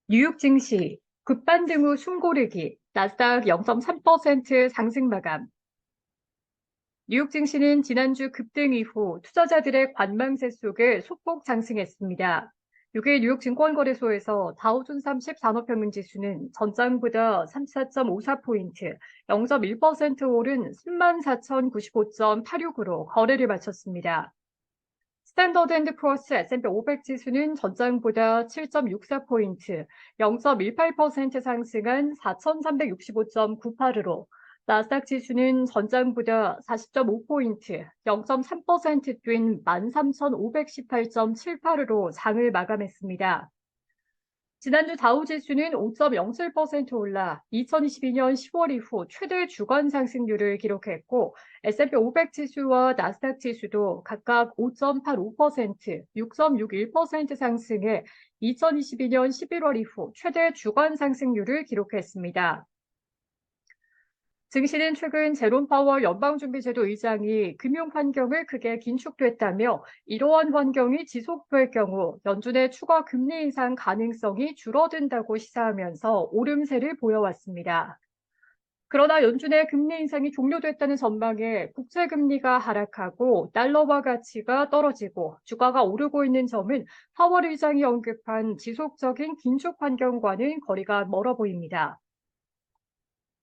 뉴욕 증시, 급반등 후 숨고르기, 나스닥 0.3% 상승 마감. 뉴욕 증시는 지난주 급등 이후 투자자들의 관망세 속에 소폭 상승했습니다. 6일 뉴욕 증권거래소에서 다우존 30 산업평균지수는 전장보다 34.54포인트, 0.1% 오른 34,095.86으로 거래를 마쳤습니다. 스탠더드 앤드 푸어스 S&P 500 지수는 전장보다 7.64포인트, 0.18% 상승한 4,365.98으로, 나스닥 지수는 전장보다 40.5포인트, 0.3% 뛴 13,518.78으로 장을 마감했습니다. 지난주 다우지수는 5.07% 올라 2022년 10월 이후 최대 주간 상승률을 기록했고, S&P 500 지수와 나스닥 지수도 각각 5.85%, 6.61% 상승해 2022년 11월 이후 최대 주간 상승률을 기록했습니다. 증시는 최근 제롬 파월 연방준비제도 의장이 금융 환경을 크게 긴축됐다며 이러한 환경이 지속될 경우 연준의 추가 금리 인상 가능성이 줄어든다고 시사하면서 오름세를 보여왔습니다. 그러나 연준의 금리 인상이 종료됐다는 전망에 국채금리가 하락하고 달러화 가치가 떨어지고 주가가 오르고 있는 점은 파월 의장이 언급한 지속적인 긴축 환경과는 거리가 멀어 보입니다.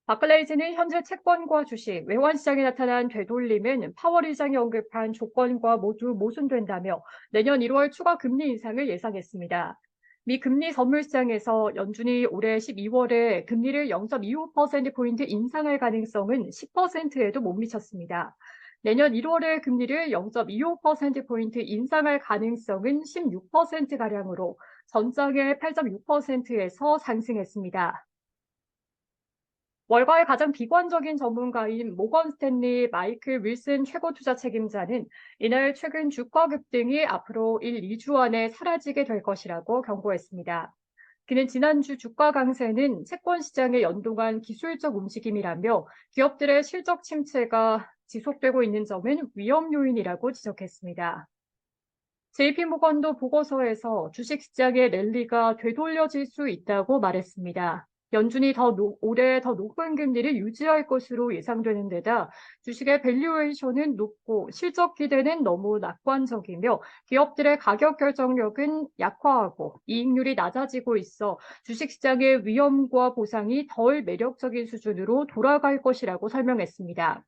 바클레이즈는 현재 채권과 주식, 외환시장에 나타난 되돌림은 파월 의장이 언급한 조건과 모두 모순된다며 내년 1월 추가 금리 인상을 예상했습니다. 미 금리 선물 시장에서 연준이 올해 12월에 금리를 0.25%포인트 인상할 가능성은 10%에도 못 미쳤습니다. 내년 1월에 금리를 0.25%포인트 인상할 가능성은 16%가량으로 전장의 8.6%에서 상승했습니다. 월가의 가장 비관적인 전문가인 모건 스탠리 마이클 윌슨 최고 투자 책임자는 이날 최근 주가 급등이 앞으로 1, 2주 안에 사라지게 될 것이라고 경고했습니다. 그는 지난주 주가 강세는 채권 시장에 연동한 기술적 움직임이라며 기업들의 실적 침체가 지속되고 있는 점은 위험 요인이라고 지적했습니다. JP모건도 보고서에서 주식시장의 랠리가 되돌려질 수 있다고 말했습니다. 연준이 올해 더 높은 금리를 유지할 것으로 예상되는 데다 주식의 밸류에이션은 높고 실적 기대는 너무 낙관적이며 기업들의 가격 결정력은 약화하고 이익률이 낮아지고 있어 주식시장의 위험과 보상이 덜 매력적인 수준으로 돌아갈 것이라고 설명했습니다.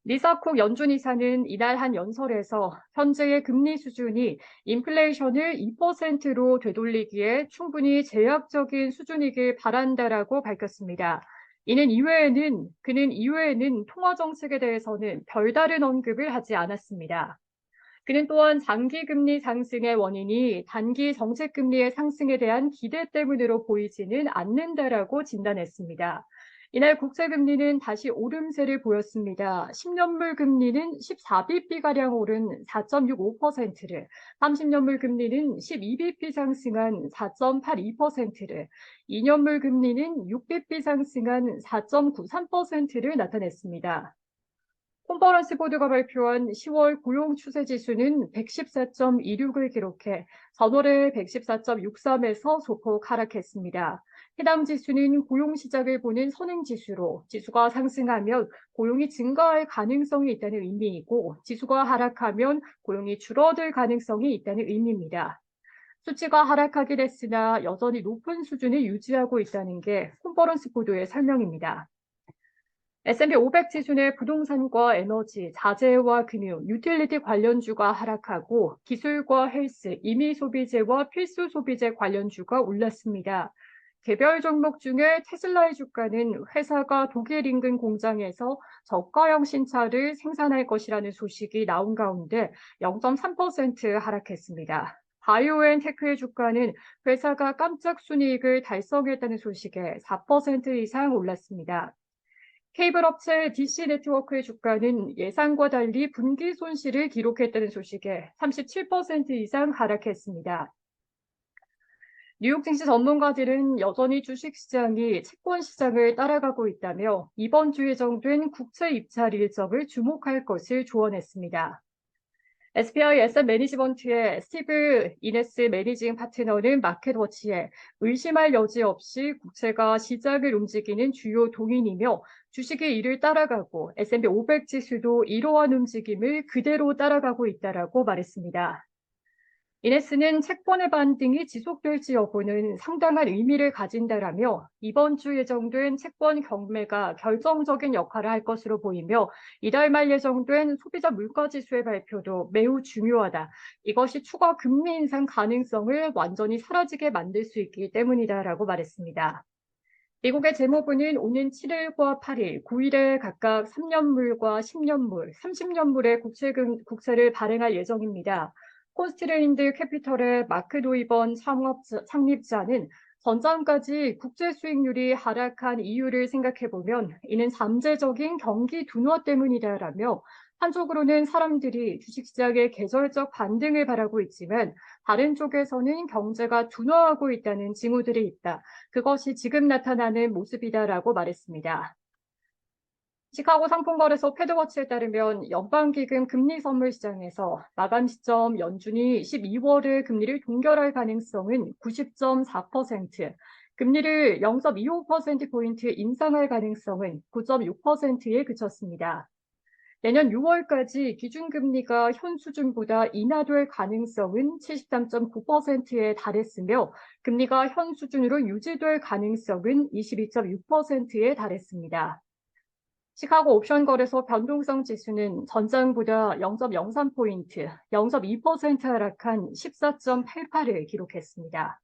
리사 콕 연준 이사는 이날 한 연설에서 현재의 금리 수준이 인플레이션을 2%로 되돌리기에 충분히 제약적인 수준이길 바란다라고 밝혔습니다. 그는 이외에는 통화 정책에 대해서는 별다른 언급을 하지 않았습니다. 그는 또한 장기 금리 상승의 원인이 단기 정책 금리의 상승에 대한 기대 때문으로 보이지는 않는다라고 진단했습니다. 이날 국채금리는 다시 오름세를 보였습니다. 10년물 금리는 14bp가량 오른 4.65%를, 30년물 금리는 12bp 상승한 4.82%를, 2년물 금리는 6bp 상승한 4.93%를 나타냈습니다. 컨퍼런스 보드가 발표한 10월 고용 추세 지수는 114.26을 기록해 전월의 114.63에서 소폭 하락했습니다. 해당 지수는 고용 시작을 보는 선행 지수로 지수가 상승하면 고용이 증가할 가능성이 있다는 의미이고 지수가 하락하면 고용이 줄어들 가능성이 있다는 의미입니다. 수치가 하락하긴 했으나 여전히 높은 수준을 유지하고 있다는 게 컨퍼런스 보드의 설명입니다. S&P 500 지수의 부동산과 에너지, 자재와 금융, 유틸리티 관련주가 하락하고 기술과 헬스, 임의 소비재와 필수 소비재 관련주가 올랐습니다. 개별 종목 중에 테슬라의 주가는 회사가 독일 인근 공장에서 저가형 신차를 생산할 것이라는 소식이 나온 가운데 0.3% 하락했습니다. 바이오엔테크의 주가는 회사가 깜짝 순이익을 달성했다는 소식에 4% 이상 올랐습니다. 케이블 업체 DC 네트워크의 주가는 예상과 달리 분기 손실을 기록했다는 소식에 37% 이상 하락했습니다. 뉴욕 증시 전문가들은 여전히 주식시장이 채권시장을 따라가고 있다며 이번 주 예정된 국채 입찰 일정을 주목할 것을 조언했습니다. SPI 애셋 매니지먼트의 스티브 이네스 매니징 파트너는 마켓워치에 의심할 여지 없이 국채가 시장을 움직이는 주요 동인이며 주식이 이를 따라가고 S&P 500 지수도 이러한 움직임을 그대로 따라가고 있다라고 말했습니다. 이네스는 채권의 반등이 지속될지 여부는 상당한 의미를 가진다라며 이번 주 예정된 채권 경매가 결정적인 역할을 할 것으로 보이며 이달 말 예정된 소비자 물가지수의 발표도 매우 중요하다. 이것이 추가 금리 인상 가능성을 완전히 사라지게 만들 수 있기 때문이다라고 말했습니다. 미국의 재무부는 오는 7일과 8일, 9일에 각각 3년물과 10년물, 30년물의 국채를 발행할 예정입니다. 콘스트레인드 캐피털의 마크 노이번 창립자는 전장까지 국제 수익률이 하락한 이유를 생각해보면 이는 잠재적인 경기 둔화 때문이다라며 한쪽으로는 사람들이 주식시장의 계절적 반등을 바라고 있지만 다른 쪽에서는 경제가 둔화하고 있다는 징후들이 있다. 그것이 지금 나타나는 모습이다라고 말했습니다. 시카고 상품거래소 패드워치에 따르면 연방기금 금리 선물 시장에서 마감 시점 연준이 12월에 금리를 동결할 가능성은 90.4%, 금리를 0.25%포인트 인상할 가능성은 9.6%에 그쳤습니다. 내년 6월까지 기준금리가 현 수준보다 인하될 가능성은 73.9%에 달했으며 금리가 현 수준으로 유지될 가능성은 22.6%에 달했습니다. 시카고 옵션 거래소 변동성 지수는 전장보다 0.03포인트, 0.2% 하락한 14.88을 기록했습니다.